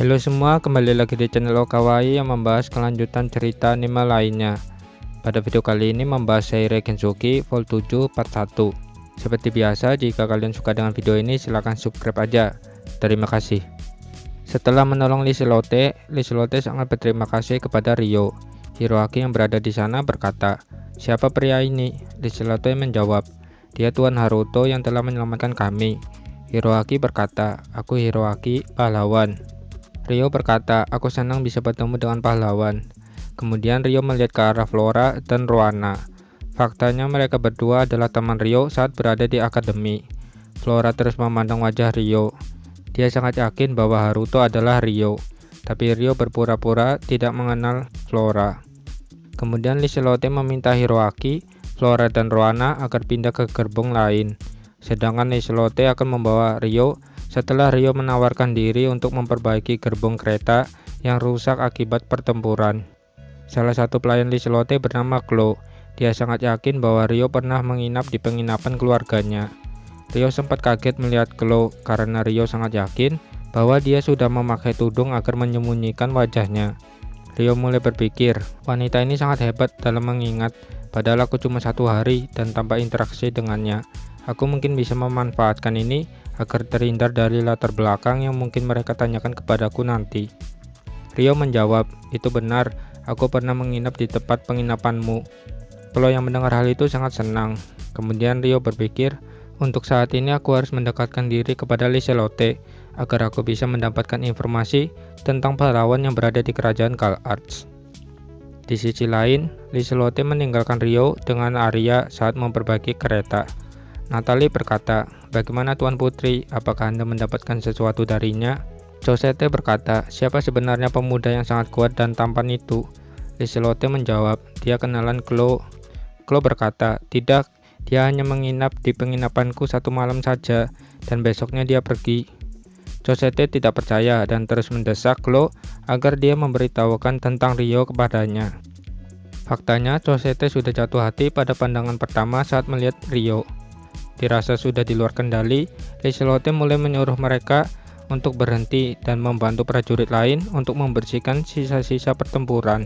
Halo semua, kembali lagi di channel Okawaii yang membahas kelanjutan cerita anime lainnya. Pada video kali ini membahas Seirei Gensuki Vol 7 Part 1. Seperti biasa, jika kalian suka dengan video ini silahkan subscribe aja. Terima kasih. Setelah menolong Liselotte sangat berterima kasih kepada Ryo. Hiroaki yang berada di sana berkata, "Siapa pria ini?" Liselotte menjawab, "Dia Tuan Haruto yang telah menyelamatkan kami." Hiroaki berkata, "Aku Hiroaki, pahlawan." Ryo berkata, "Aku senang bisa bertemu dengan pahlawan." Kemudian Ryo melihat ke arah Flora dan Roana. Faktanya mereka berdua adalah teman Ryo saat berada di akademi. Flora terus memandang wajah Ryo. Dia sangat yakin bahwa Haruto adalah Ryo, tapi Ryo berpura-pura tidak mengenal Flora. Kemudian Liselotte meminta Hiroaki, Flora dan Roana agar pindah ke gerbong lain. Sedangkan Liselotte akan membawa Ryo setelah Ryo menawarkan diri untuk memperbaiki gerbong kereta yang rusak akibat pertempuran. Salah satu pelayan Liselotte bernama Chloe. Dia sangat yakin bahwa Ryo pernah menginap di penginapan keluarganya. Ryo sempat kaget melihat Chloe karena Ryo sangat yakin bahwa dia sudah memakai tudung agar menyembunyikan wajahnya. Ryo mulai berpikir, wanita ini sangat hebat dalam mengingat, padahal aku cuma 1 hari dan tanpa interaksi dengannya. Aku mungkin bisa memanfaatkan ini agar terhindar dari latar belakang yang mungkin mereka tanyakan kepadaku nanti. Ryo menjawab, "Itu benar, aku pernah menginap di tempat penginapanmu." Chloe yang mendengar hal itu sangat senang. Kemudian Ryo berpikir, untuk saat ini aku harus mendekatkan diri kepada Liselotte agar aku bisa mendapatkan informasi tentang pahlawan yang berada di kerajaan Kalarts. Di sisi lain, Liselotte meninggalkan Ryo dengan Arya saat memperbaiki kereta. Natalie berkata, "Bagaimana Tuan Putri? Apakah Anda mendapatkan sesuatu darinya?" Cosette berkata, "Siapa sebenarnya pemuda yang sangat kuat dan tampan itu?" Liselotte menjawab, "Dia kenalan Chloe." Chloe berkata, "Tidak, dia hanya menginap di penginapanku 1 malam saja, dan besoknya dia pergi." Cosette tidak percaya dan terus mendesak Chloe agar dia memberitahukan tentang Ryo kepadanya. Faktanya, Cosette sudah jatuh hati pada pandangan pertama saat melihat Ryo. Dirasa sudah di luar kendali, Liselotte mulai menyuruh mereka untuk berhenti dan membantu prajurit lain untuk membersihkan sisa-sisa pertempuran.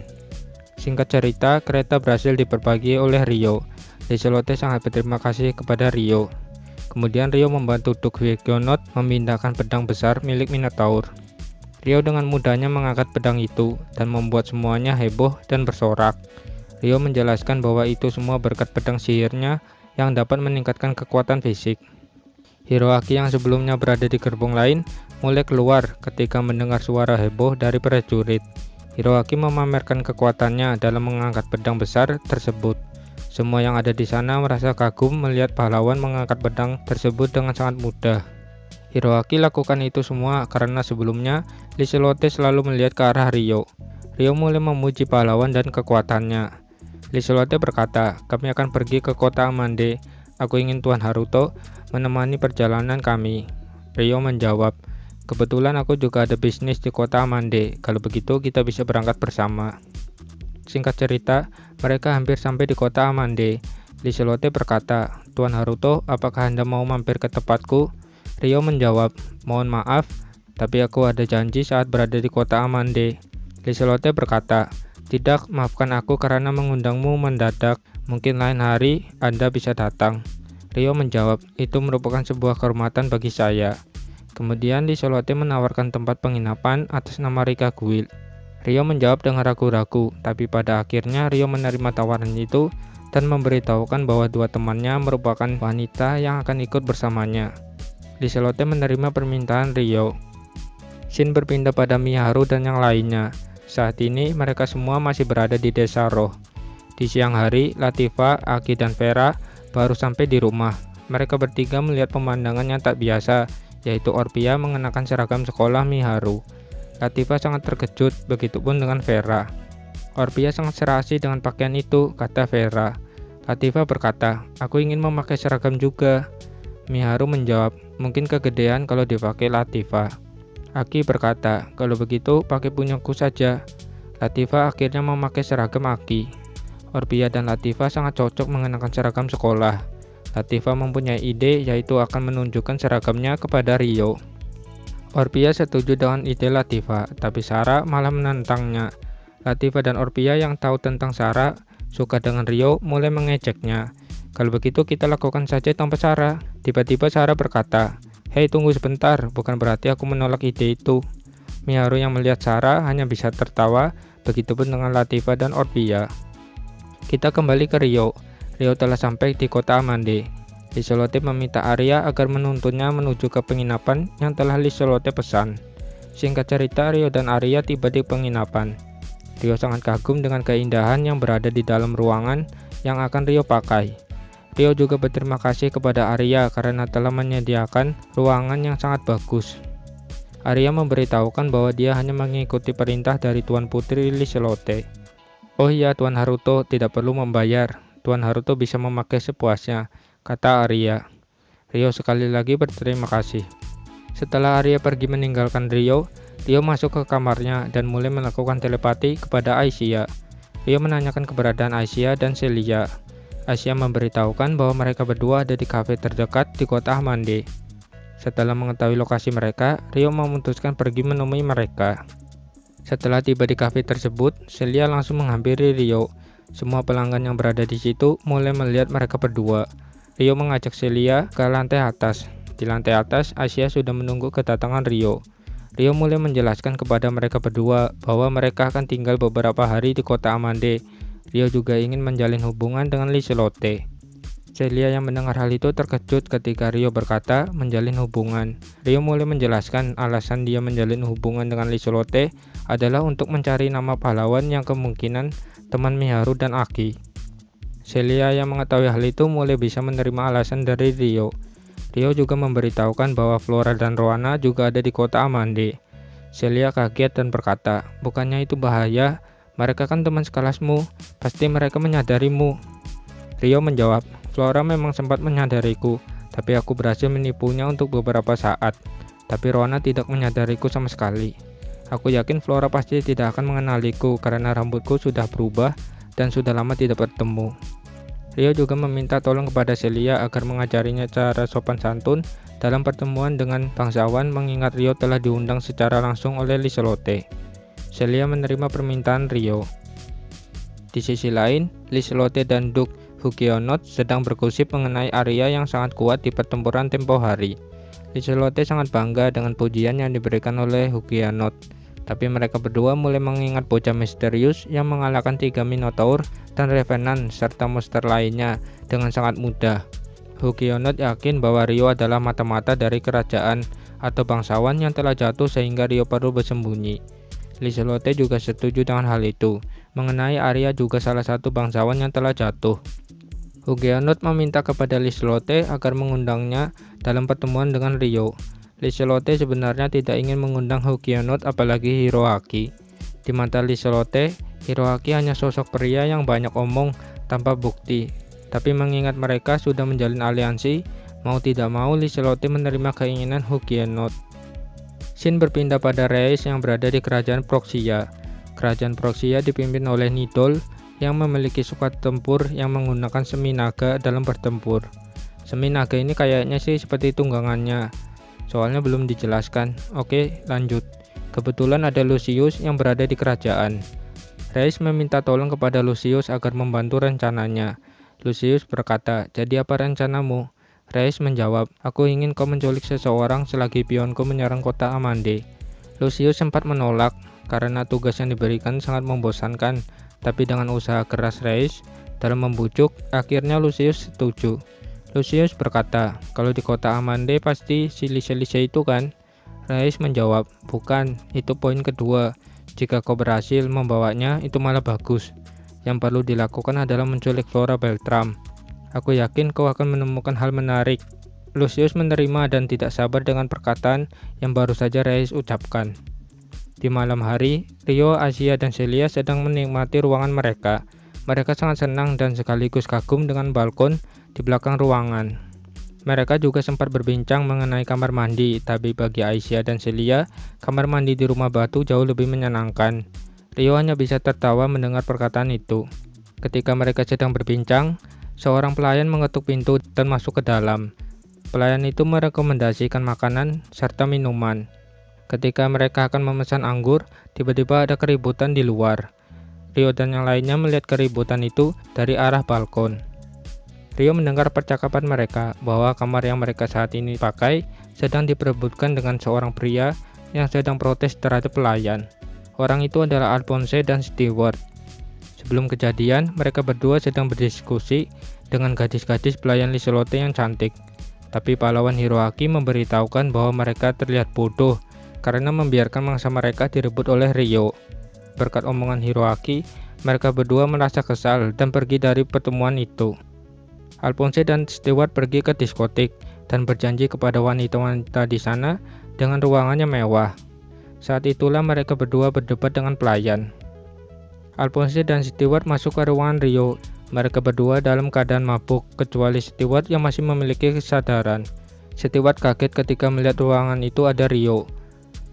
Singkat cerita, kereta berhasil diperbagi oleh Ryo. Liselotte sangat berterima kasih kepada Ryo. Kemudian Ryo membantu Duke Huguenot memindahkan pedang besar milik Minotaur. Ryo dengan mudahnya mengangkat pedang itu dan membuat semuanya heboh dan bersorak. Ryo menjelaskan bahwa itu semua berkat pedang sihirnya yang dapat meningkatkan kekuatan fisik. Hiroaki yang sebelumnya berada di gerbong lain mulai keluar ketika mendengar suara heboh dari prajurit. Hiroaki memamerkan kekuatannya dalam mengangkat pedang besar tersebut. Semua yang ada di sana merasa kagum melihat pahlawan mengangkat pedang tersebut dengan sangat mudah. Hiroaki lakukan itu semua karena sebelumnya Liselotte selalu melihat ke arah Ryo. Ryo mulai memuji pahlawan dan kekuatannya. Liselotte berkata, "Kami akan pergi ke kota Amande. Aku ingin Tuan Haruto menemani perjalanan kami." Ryo menjawab, "Kebetulan aku juga ada bisnis di kota Amande. Kalau begitu kita bisa berangkat bersama." Singkat cerita, mereka hampir sampai di kota Amande. Liselotte berkata, "Tuan Haruto, apakah Anda mau mampir ke tempatku?" Ryo menjawab, "Mohon maaf, tapi aku ada janji saat berada di kota Amande." Liselotte berkata, "Tidak, maafkan aku karena mengundangmu mendadak. Mungkin lain hari Anda bisa datang." Ryo menjawab, "Itu merupakan sebuah kehormatan bagi saya." Kemudian Liselotte menawarkan tempat penginapan atas nama Rika Guild. Ryo menjawab dengan ragu-ragu, tapi pada akhirnya Ryo menerima tawaran itu dan memberitahukan bahwa 2 temannya merupakan wanita yang akan ikut bersamanya. Liselotte menerima permintaan Ryo. Scene berpindah pada Miharu dan yang lainnya. Saat ini mereka semua masih berada di desa Roh. Di siang hari, Latifa, Aki, dan Vera baru sampai di rumah. Mereka bertiga melihat pemandangan yang tak biasa, yaitu Orphea mengenakan seragam sekolah Miharu. Latifa sangat terkejut, begitupun dengan Vera. "Orphea sangat serasi dengan pakaian itu," kata Vera. Latifa berkata, "Aku ingin memakai seragam juga." Miharu menjawab, "Mungkin kegedean kalau dipakai Latifa." Aki berkata, "Kalau begitu pakai punyaku saja." Latifa akhirnya memakai seragam Aki. Orphea dan Latifa sangat cocok mengenakan seragam sekolah. Latifa mempunyai ide yaitu akan menunjukkan seragamnya kepada Ryo. Orpia setuju dengan ide Latifah, tapi Sarah malah menentangnya. Latifah dan Orpia yang tahu tentang Sarah suka dengan Rio mulai mengejeknya. Kalau begitu kita lakukan saja tanpa Sarah. Tiba-tiba Sarah berkata, "Hei, tunggu sebentar, bukan berarti aku menolak ide itu." Miharu yang melihat Sarah hanya bisa tertawa, begitupun dengan Latifah dan Orpia. Kita kembali ke Rio. Rio telah sampai di kota Amande. Liselotte meminta Arya agar menuntunnya menuju ke penginapan yang telah Liselotte pesan. Singkat cerita, Rio dan Arya tiba di penginapan. Rio sangat kagum dengan keindahan yang berada di dalam ruangan yang akan Rio pakai. Rio juga berterima kasih kepada Arya karena telah menyediakan ruangan yang sangat bagus. Arya memberitahukan bahwa dia hanya mengikuti perintah dari Tuan Putri Liselotte. "Oh iya, Tuan Haruto tidak perlu membayar. Tuan Haruto bisa memakai sepuasnya," kata Arya. Rio sekali lagi berterima kasih. Setelah Arya pergi meninggalkan Rio, Rio masuk ke kamarnya dan mulai melakukan telepati kepada Aisyah. Rio menanyakan keberadaan Aisyah dan Celia. Aisyah memberitahukan bahwa mereka berdua ada di kafe terdekat di kota Amande. Setelah mengetahui lokasi mereka, Rio memutuskan pergi menemui mereka. Setelah tiba di kafe tersebut, Celia langsung menghampiri Rio. Semua pelanggan yang berada di situ mulai melihat mereka berdua. Rio mengajak Celia ke lantai atas. Di lantai atas, Aisyah sudah menunggu kedatangan Rio. Rio mulai menjelaskan kepada mereka berdua bahwa mereka akan tinggal beberapa hari di kota Amande. Rio juga ingin menjalin hubungan dengan Liselotte. Celia yang mendengar hal itu terkejut ketika Rio berkata menjalin hubungan. Rio mulai menjelaskan alasan dia menjalin hubungan dengan Liselotte adalah untuk mencari nama pahlawan yang kemungkinan teman Miharu dan Aki. Celia yang mengetahui hal itu mulai bisa menerima alasan dari Rio. Rio juga memberitahukan bahwa Flora dan Roana juga ada di kota Amande. Celia kaget dan berkata, "Bukannya itu bahaya? Mereka kan teman sekelasmu, pasti mereka menyadarimu." Rio menjawab, "Flora memang sempat menyadariku, tapi aku berhasil menipunya untuk beberapa saat. Tapi Roana tidak menyadariku sama sekali. Aku yakin Flora pasti tidak akan mengenaliku karena rambutku sudah berubah dan sudah lama tidak bertemu." Rio juga meminta tolong kepada Celia agar mengajarinya cara sopan santun dalam pertemuan dengan bangsawan mengingat Rio telah diundang secara langsung oleh Liselotte. Celia menerima permintaan Rio. Di sisi lain, Liselotte dan Duke Huguenot sedang bergosip mengenai Arya yang sangat kuat di pertempuran tempo hari. Liselotte sangat bangga dengan pujian yang diberikan oleh Huguenot, tapi mereka berdua mulai mengingat bocah misterius yang mengalahkan 3 Minotaur dan Revenant serta monster lainnya dengan sangat mudah. Huguenot yakin bahwa Rio adalah mata-mata dari kerajaan atau bangsawan yang telah jatuh sehingga Rio perlu bersembunyi. Liselotte juga setuju dengan hal itu, mengenai Arya juga salah satu bangsawan yang telah jatuh. Huguenot meminta kepada Liselotte agar mengundangnya dalam pertemuan dengan Rio. Liselotte sebenarnya tidak ingin mengundang Huguenot apalagi Hiroaki. Di mata Liselotte, Hiroaki hanya sosok pria yang banyak omong tanpa bukti. Tapi mengingat mereka sudah menjalin aliansi, mau tidak mau Liselotte menerima keinginan Huguenot. Scene berpindah pada Reis yang berada di kerajaan Proxia. Kerajaan Proxia dipimpin oleh Nidol yang memiliki suku tempur yang menggunakan semi naga dalam bertempur. Semi naga ini kayaknya sih seperti tunggangannya, soalnya belum dijelaskan. Oke, lanjut. Kebetulan ada Lucius yang berada di kerajaan. Reis meminta tolong kepada Lucius agar membantu rencananya. Lucius berkata, "Jadi apa rencanamu?" Reis menjawab, "Aku ingin kau menculik seseorang selagi pionku menyerang kota Amande." Lucius sempat menolak karena tugas yang diberikan sangat membosankan, tapi dengan usaha keras Reis dalam membujuk, akhirnya Lucius setuju. Lucius berkata, "Kalau di kota Amande pasti si Lise itu kan?" Reis menjawab, "Bukan, itu poin kedua. Jika kau berhasil membawanya, itu malah bagus. Yang perlu dilakukan adalah menculik Flora Beltram. Aku yakin kau akan menemukan hal menarik." Lucius menerima dan tidak sabar dengan perkataan yang baru saja Reis ucapkan. Di malam hari, Rio, Asia, dan Celia sedang menikmati ruangan mereka. Mereka sangat senang dan sekaligus kagum dengan balkon di belakang ruangan. Mereka juga sempat berbincang mengenai kamar mandi, tapi bagi Aisyah dan Celia, kamar mandi di rumah batu jauh lebih menyenangkan. Rio hanya bisa tertawa mendengar perkataan itu. Ketika mereka sedang berbincang, seorang pelayan mengetuk pintu dan masuk ke dalam. Pelayan itu merekomendasikan makanan serta minuman. Ketika mereka akan memesan anggur, tiba-tiba ada keributan di luar. Rio dan yang lainnya melihat keributan itu dari arah balkon. Rio mendengar percakapan mereka bahwa kamar yang mereka saat ini pakai sedang diperebutkan dengan seorang pria yang sedang protes terhadap pelayan. Orang itu adalah Alphonse dan Stewart. Sebelum kejadian, mereka berdua sedang berdiskusi dengan gadis-gadis pelayan Liselotte yang cantik. Tapi pahlawan Hiroaki memberitahukan bahwa mereka terlihat bodoh karena membiarkan mangsa mereka direbut oleh Rio. Berkat omongan Hiroaki, mereka berdua merasa kesal dan pergi dari pertemuan itu. Alphonse dan Stewart pergi ke diskotik dan berjanji kepada wanita-wanita di sana dengan ruangannya mewah. Saat itulah mereka berdua berdebat dengan pelayan. Alphonse dan Stewart masuk ke ruangan Rio. Mereka berdua dalam keadaan mabuk, kecuali Stewart yang masih memiliki kesadaran. Stewart kaget ketika melihat ruangan itu ada Rio.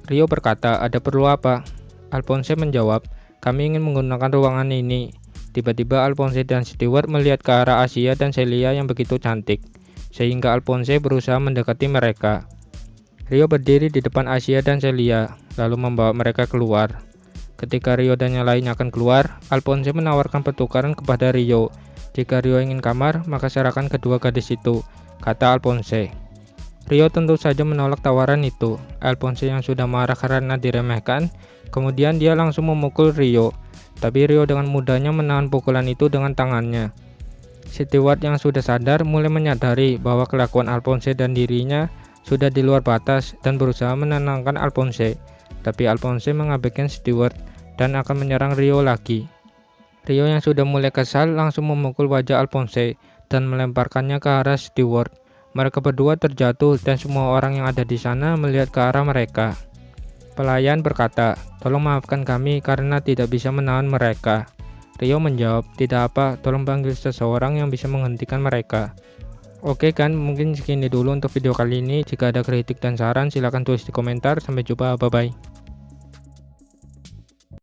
Rio berkata, "Ada perlu apa?" Alphonse menjawab, "Kami ingin menggunakan ruangan ini." Tiba-tiba Alphonse dan Stewart melihat ke arah Asia dan Celia yang begitu cantik, sehingga Alphonse berusaha mendekati mereka. Rio berdiri di depan Asia dan Celia, lalu membawa mereka keluar. Ketika Rio dan yang lain akan keluar, Alphonse menawarkan pertukaran kepada Rio. "Jika Rio ingin kamar, maka serahkan kedua gadis itu," kata Alphonse. Rio tentu saja menolak tawaran itu. Alphonse yang sudah marah karena diremehkan, kemudian dia langsung memukul Rio. Tapi Rio dengan mudahnya menahan pukulan itu dengan tangannya. Stewart yang sudah sadar mulai menyadari bahwa kelakuan Alphonse dan dirinya sudah di luar batas dan berusaha menenangkan Alphonse. Tapi Alphonse mengabaikan Stewart dan akan menyerang Rio lagi. Rio yang sudah mulai kesal langsung memukul wajah Alphonse dan melemparkannya ke arah Stewart. Mereka berdua terjatuh dan semua orang yang ada di sana melihat ke arah mereka. Pelayan berkata, "Tolong maafkan kami karena tidak bisa menahan mereka." Rio menjawab, "Tidak apa, tolong panggil seseorang yang bisa menghentikan mereka." Oke kan, mungkin segini dulu untuk video kali ini. Jika ada kritik dan saran silahkan tulis di komentar. Sampai jumpa, bye bye.